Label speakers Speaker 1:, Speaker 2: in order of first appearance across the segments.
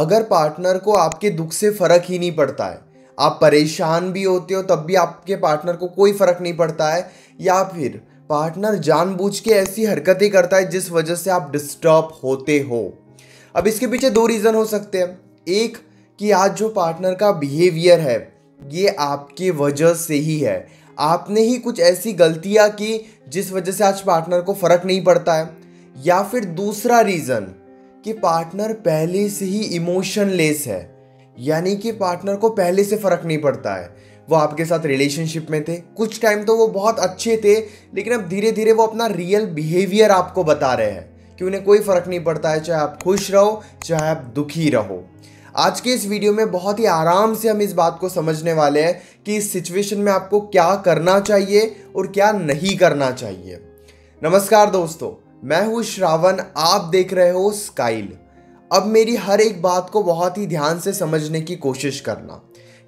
Speaker 1: अगर पार्टनर को आपके दुख से फर्क ही नहीं पड़ता है, आप परेशान भी होते हो तब भी आपके पार्टनर को कोई फर्क नहीं पड़ता है, या फिर पार्टनर जानबूझ के ऐसी हरकतें करता है जिस वजह से आप डिस्टर्ब होते हो। अब इसके पीछे दो रीज़न हो सकते हैं। एक, कि आज जो पार्टनर का बिहेवियर है ये आपकी वजह से ही है, आपने ही कुछ ऐसी गलतियां की जिस वजह से आज पार्टनर को फर्क नहीं पड़ता है। या फिर दूसरा रीज़न, कि पार्टनर पहले से ही इमोशनलेस है, यानी कि पार्टनर को पहले से फर्क नहीं पड़ता है। वो आपके साथ रिलेशनशिप में थे, कुछ टाइम तो वो बहुत अच्छे थे, लेकिन अब धीरे धीरे वो अपना रियल बिहेवियर आपको बता रहे हैं कि उन्हें कोई फर्क नहीं पड़ता है, चाहे आप खुश रहो चाहे आप दुखी रहो। आज के इस वीडियो में बहुत ही आराम से हम इस बात को समझने वाले हैं कि इस सिचुएशन में आपको क्या करना चाहिए और क्या नहीं करना चाहिए। नमस्कार दोस्तों, मैं हूं श्रावण, आप देख रहे हो स्काइल। अब मेरी हर एक बात को बहुत ही ध्यान से समझने की कोशिश करना।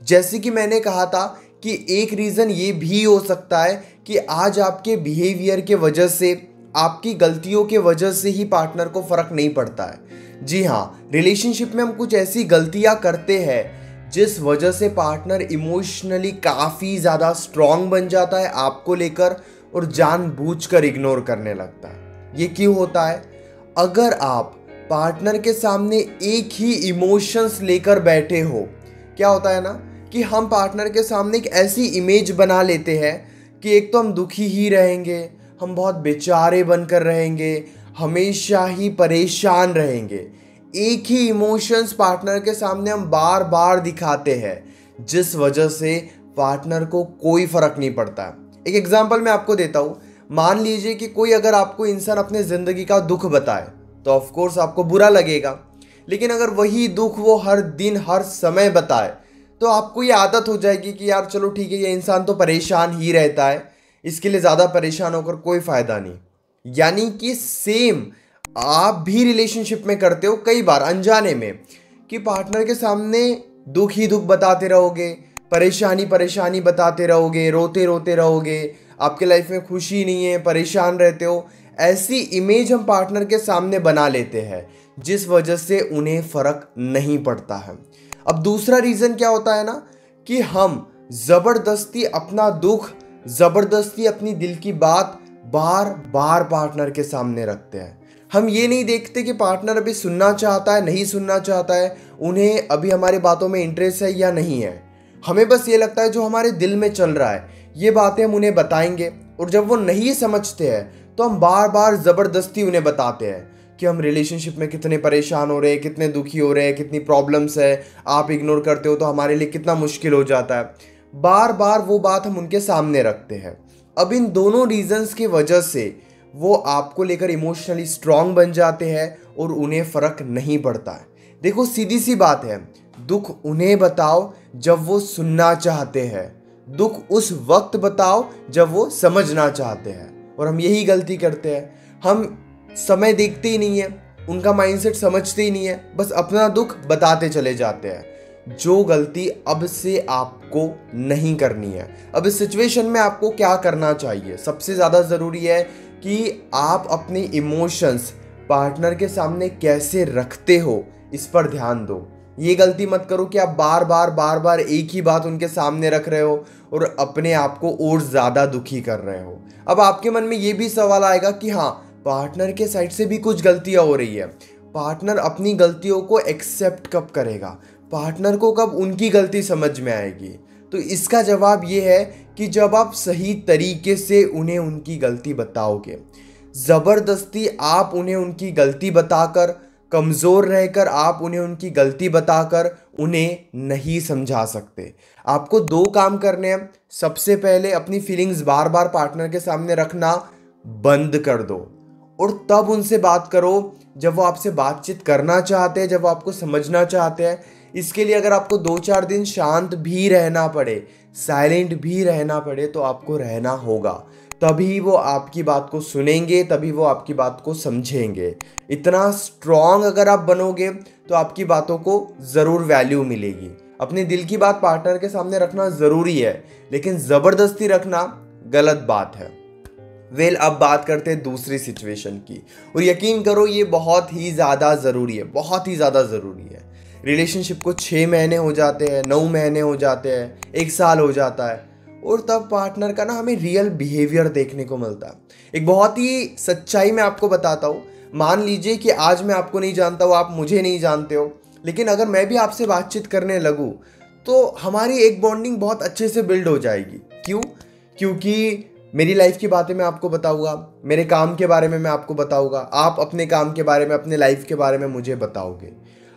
Speaker 1: जैसे कि मैंने कहा था कि एक रीज़न ये भी हो सकता है कि आज आपके बिहेवियर के वजह से, आपकी गलतियों के वजह से ही पार्टनर को फ़र्क नहीं पड़ता है। जी हाँ, रिलेशनशिप में हम कुछ ऐसी गलतियाँ करते हैं जिस वजह से पार्टनर इमोशनली काफ़ी ज़्यादा स्ट्रॉन्ग बन जाता है आपको लेकर और जानबूझकर इग्नोर करने लगता है। ये क्यों होता है? अगर आप पार्टनर के सामने एक ही इमोशंस लेकर बैठे हो, क्या होता है ना कि हम पार्टनर के सामने एक ऐसी इमेज बना लेते हैं कि एक तो हम दुखी ही रहेंगे, हम बहुत बेचारे बनकर रहेंगे, हमेशा ही परेशान रहेंगे। एक ही इमोशंस पार्टनर के सामने हम बार बार दिखाते हैं जिस वजह से पार्टनर को कोई फर्क नहीं पड़ता है। एक एग्जांपल मैं आपको देता हूँ। मान लीजिए कि कोई अगर आपको इंसान अपने ज़िंदगी का दुख बताए तो ऑफ कोर्स आपको बुरा लगेगा, लेकिन अगर वही दुख वो हर दिन हर समय बताए तो आपको ये आदत हो जाएगी कि यार चलो ठीक है, ये इंसान तो परेशान ही रहता है, इसके लिए ज़्यादा परेशान होकर कोई फ़ायदा नहीं। यानी कि सेम आप भी रिलेशनशिप में करते हो कई बार अनजाने में कि पार्टनर के सामने दुख ही दुख बताते रहोगे, परेशानी परेशानी बताते रहोगे, रोते रोते रहोगे, आपके लाइफ में खुशी नहीं है, परेशान रहते हो। ऐसी इमेज हम पार्टनर के सामने बना लेते हैं जिस वजह से उन्हें फ़र्क नहीं पड़ता है। अब दूसरा रीज़न क्या होता है ना कि हम ज़बरदस्ती अपना दुख, ज़बरदस्ती अपनी दिल की बात बार बार पार्टनर के सामने रखते हैं। हम ये नहीं देखते कि पार्टनर अभी सुनना चाहता है, नहीं सुनना चाहता है, उन्हें अभी हमारी बातों में इंटरेस्ट है या नहीं है। हमें बस ये लगता है जो हमारे दिल में चल रहा है ये बातें हम उन्हें बताएंगे, और जब वो नहीं समझते हैं तो हम बार बार ज़बरदस्ती उन्हें बताते हैं कि हम रिलेशनशिप में कितने परेशान हो रहे हैं, कितने दुखी हो रहे हैं, कितनी प्रॉब्लम्स है, आप इग्नोर करते हो तो हमारे लिए कितना मुश्किल हो जाता है। बार बार वो बात हम उनके सामने रखते हैं। अब इन दोनों रीजंस की वजह से वो आपको लेकर इमोशनली स्ट्रांग बन जाते हैं और उन्हें फ़र्क नहीं पड़ता है। देखो सीधी सी बात है, दुख उन्हें बताओ जब वो सुनना चाहते हैं, दुख उस वक्त बताओ जब वो समझना चाहते हैं। और हम यही गलती करते हैं, हम समय देखते ही नहीं है, उनका माइंडसेट समझते ही नहीं है, बस अपना दुख बताते चले जाते हैं। जो गलती अब से आपको नहीं करनी है। अब इस सिचुएशन में आपको क्या करना चाहिए? सबसे ज़्यादा ज़रूरी है कि आप अपने इमोशंस पार्टनर के सामने कैसे रखते हो, इस पर ध्यान दो। ये गलती मत करो कि आप बार बार एक ही बात उनके सामने रख रहे हो और अपने आप को और ज़्यादा दुखी कर रहे हो। अब आपके मन में ये भी सवाल आएगा कि हाँ, पार्टनर के साइड से भी कुछ गलतियाँ हो रही है, पार्टनर अपनी गलतियों को एक्सेप्ट कब करेगा, पार्टनर को कब उनकी गलती समझ में आएगी? तो इसका जवाब ये है कि जब आप सही तरीके से उन्हें उनकी गलती बताओगे। ज़बरदस्ती आप उन्हें उनकी गलती बताकर, कमज़ोर रहकर आप उन्हें उनकी गलती बताकर उन्हें नहीं समझा सकते। आपको दो काम करने हैं। सबसे पहले अपनी फीलिंग्स बार बार पार्टनर के सामने रखना बंद कर दो और तब उनसे बात करो जब वो आपसे बातचीत करना चाहते हैं, जब वो आपको समझना चाहते हैं। इसके लिए अगर आपको 2-4 दिन शांत भी रहना पड़े, साइलेंट भी रहना पड़े, तो आपको रहना होगा। तभी वो आपकी बात को सुनेंगे, तभी वो आपकी बात को समझेंगे। इतना स्ट्रॉन्ग अगर आप बनोगे तो आपकी बातों को ज़रूर वैल्यू मिलेगी। अपने दिल की बात पार्टनर के सामने रखना ज़रूरी है, लेकिन ज़बरदस्ती रखना गलत बात है। अब बात करते हैं दूसरी सिचुएशन की, और यकीन करो ये बहुत ही ज़्यादा ज़रूरी है, बहुत ही ज़्यादा ज़रूरी है। रिलेशनशिप को 6 महीने हो जाते हैं, 9 महीने हो जाते हैं, 1 साल हो जाता है, और तब पार्टनर का ना हमें रियल बिहेवियर देखने को मिलता है। एक बहुत ही सच्चाई मैं आपको बताता हूँ। मान लीजिए कि आज मैं आपको नहीं जानता हूँ, आप मुझे नहीं जानते हो, लेकिन अगर मैं भी आपसे बातचीत करने लगूँ तो हमारी एक बॉन्डिंग बहुत अच्छे से बिल्ड हो जाएगी। क्यों? क्योंकि मेरी लाइफ की बातें मैं आपको बताऊंगा, मेरे काम के बारे में मैं आपको बताऊंगा, आप अपने काम के बारे में, अपने लाइफ के बारे में मुझे बताओगे।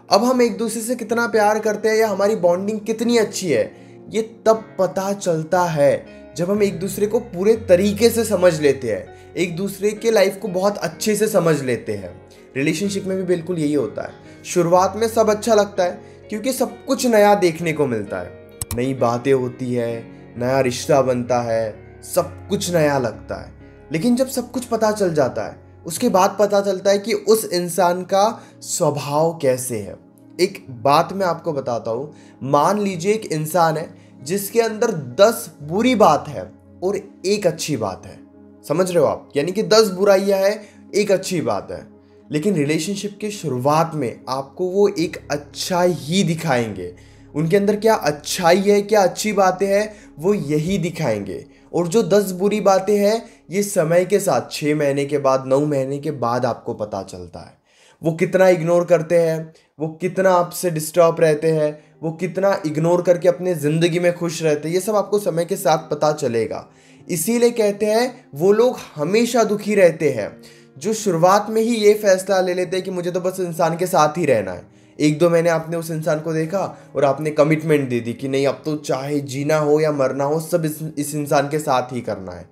Speaker 1: अब हम एक दूसरे से कितना प्यार करते हैं या हमारी बॉन्डिंग कितनी अच्छी है, ये तब पता चलता है जब हम एक दूसरे को पूरे तरीके से समझ लेते हैं, एक दूसरे के लाइफ को बहुत अच्छे से समझ लेते हैं। रिलेशनशिप में भी बिल्कुल यही होता है। शुरुआत में सब अच्छा लगता है क्योंकि सब कुछ नया देखने को मिलता है, नई बातें होती है, नया रिश्ता बनता है, सब कुछ नया लगता है। लेकिन जब सब कुछ पता चल जाता है, उसके बाद पता चलता है कि उस इंसान का स्वभाव कैसे है। एक बात मैं आपको बताता हूँ। मान लीजिए एक इंसान है जिसके अंदर 10 बुरी बात है और एक अच्छी बात है। समझ रहे हो आप? यानी कि 10 बुराइयां है, एक अच्छी बात है। लेकिन रिलेशनशिप के शुरुआत में आपको वो एक अच्छा ही दिखाएंगे। उनके अंदर क्या अच्छाई है, क्या अच्छी बातें हैं, वो यही दिखाएंगे। और जो 10 बुरी बातें हैं, ये समय के साथ 6 महीने के बाद, 9 महीने के बाद आपको पता चलता है। वो कितना इग्नोर करते हैं, वो कितना आपसे डिस्टर्ब रहते हैं, वो कितना इग्नोर करके अपने ज़िंदगी में खुश रहते हैं, ये सब आपको समय के साथ पता चलेगा। इसीलिए कहते हैं वो लोग हमेशा दुखी रहते हैं जो शुरुआत में ही ये फैसला ले लेते हैं कि मुझे तो बस इंसान के साथ ही रहना है। 1-2 महीने आपने उस इंसान को देखा और आपने कमिटमेंट दे दी कि नहीं, अब तो चाहे जीना हो या मरना हो, सब इस इंसान के साथ ही करना है।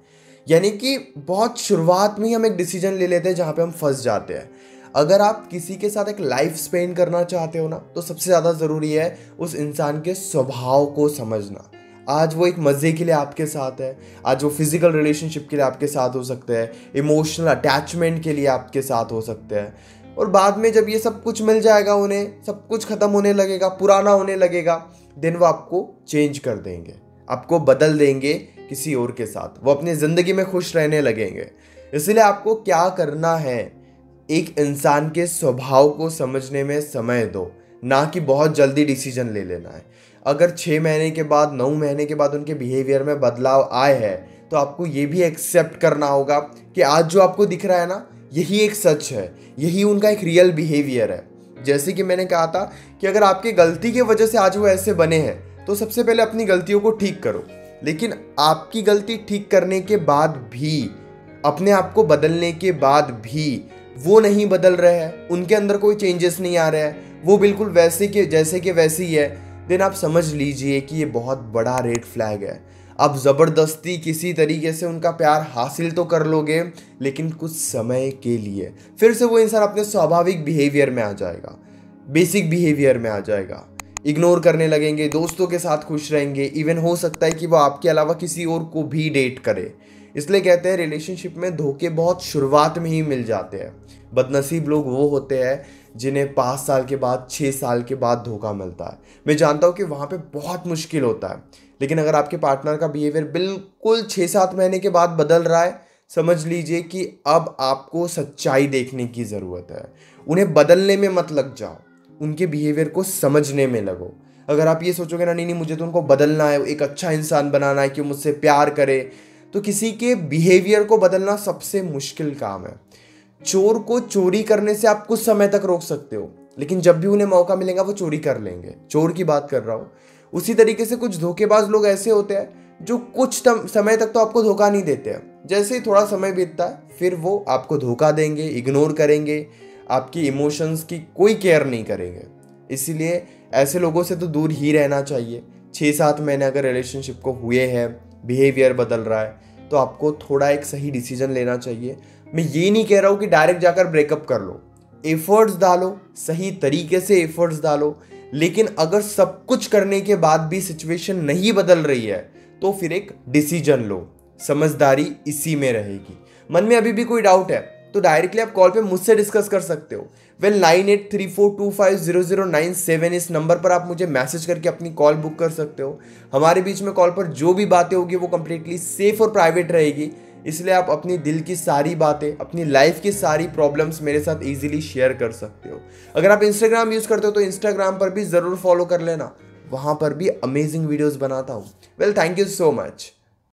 Speaker 1: यानी कि बहुत शुरुआत में ही हम एक डिसीजन ले लेते हैं जहाँ पे हम फंस जाते हैं। अगर आप किसी के साथ एक लाइफ स्पेंड करना चाहते हो ना, तो सबसे ज़्यादा ज़रूरी है उस इंसान के स्वभाव को समझना। आज वो एक मज़े के लिए आपके साथ है, आज वो फिजिकल रिलेशनशिप के लिए आपके साथ हो सकते हैं, इमोशनल अटैचमेंट के लिए आपके साथ हो सकते हैं, और बाद में जब ये सब कुछ मिल जाएगा, उन्हें सब कुछ ख़त्म होने लगेगा, पुराना होने लगेगा, देन वो आपको चेंज कर देंगे, आपको बदल देंगे किसी और के साथ, वो अपनी ज़िंदगी में खुश रहने लगेंगे। इसलिए आपको क्या करना है, एक इंसान के स्वभाव को समझने में समय दो, ना कि बहुत जल्दी डिसीजन ले लेना है। अगर 6 महीने के बाद, 9 महीने के बाद उनके बिहेवियर में बदलाव आए हैं, तो आपको ये भी एक्सेप्ट करना होगा कि आज जो आपको दिख रहा है ना, यही एक सच है, यही उनका एक रियल बिहेवियर है। जैसे कि मैंने कहा था कि अगर आपकी गलती की वजह से आज वो ऐसे बने हैं, तो सबसे पहले अपनी गलतियों को ठीक करो। लेकिन आपकी गलती ठीक करने के बाद भी, अपने आप को बदलने के बाद भी वो नहीं बदल रहे हैं, उनके अंदर कोई चेंजेस नहीं आ रहे हैं, वो बिल्कुल वैसे के जैसे के वैसे ही है, देन आप समझ लीजिए कि ये बहुत बड़ा रेड फ्लैग है। आप ज़बरदस्ती किसी तरीके से उनका प्यार हासिल तो कर लोगे, लेकिन कुछ समय के लिए फिर से वो इंसान अपने स्वाभाविक बिहेवियर में आ जाएगा, बेसिक बिहेवियर में आ जाएगा, इग्नोर करने लगेंगे, दोस्तों के साथ खुश रहेंगे, इवन हो सकता है कि वो आपके अलावा किसी और को भी डेट करे। इसलिए कहते हैं रिलेशनशिप में धोखे बहुत शुरुआत में ही मिल जाते हैं। बदनसीब लोग वो होते हैं जिन्हें 5 साल के बाद, 6 साल के बाद धोखा मिलता है। मैं जानता हूँ कि वहाँ पे बहुत मुश्किल होता है, लेकिन अगर आपके पार्टनर का बिहेवियर बिल्कुल 6-7 महीने के बाद बदल रहा है, समझ लीजिए कि अब आपको सच्चाई देखने की ज़रूरत है। उन्हें बदलने में मत लग जाओ, उनके बिहेवियर को समझने में लगो। अगर आप ये सोचोगे ना, नहीं नहीं मुझे तो उनको बदलना है, एक अच्छा इंसान बनाना है कि मुझसे प्यार करे, तो किसी के बिहेवियर को बदलना सबसे मुश्किल काम है। चोर को चोरी करने से आप कुछ समय तक रोक सकते हो, लेकिन जब भी उन्हें मौका मिलेगा वो चोरी कर लेंगे। चोर की बात कर रहा हूँ। उसी तरीके से कुछ धोखेबाज लोग ऐसे होते हैं जो कुछ समय तक तो आपको धोखा नहीं देते हैं, जैसे ही थोड़ा समय बीतता है फिर वो आपको धोखा देंगे, इग्नोर करेंगे, आपकी इमोशंस की कोई केयर नहीं करेंगे। इसीलिए ऐसे लोगों से तो दूर ही रहना चाहिए। 6-7 महीने अगर रिलेशनशिप को हुए हैं, बिहेवियर बदल रहा है, तो आपको थोड़ा एक सही डिसीजन लेना चाहिए। मैं ये नहीं कह रहा हूँ कि डायरेक्ट जाकर ब्रेकअप कर लो, एफर्ट्स डालो, सही तरीके से एफर्ट्स डालो, लेकिन अगर सब कुछ करने के बाद भी सिचुएशन नहीं बदल रही है, तो फिर एक डिसीजन लो। समझदारी इसी में रहेगी। मन में अभी भी कोई डाउट है तो डायरेक्टली आप कॉल पे मुझसे डिस्कस कर सकते हो। 9834250097 इस नंबर पर आप मुझे मैसेज करके अपनी कॉल बुक कर सकते हो। हमारे बीच में कॉल पर जो भी बातें होगी वो कंप्लीटली सेफ और प्राइवेट रहेगी। इसलिए आप अपनी दिल की सारी बातें, अपनी लाइफ की सारी प्रॉब्लम्स मेरे साथ ईजिली शेयर कर सकते हो। अगर आप इंस्टाग्राम यूज़ करते हो तो इंस्टाग्राम पर भी ज़रूर फॉलो कर लेना, वहाँ पर भी अमेजिंग वीडियोज़ बनाता हूँ। Well, thank you so much.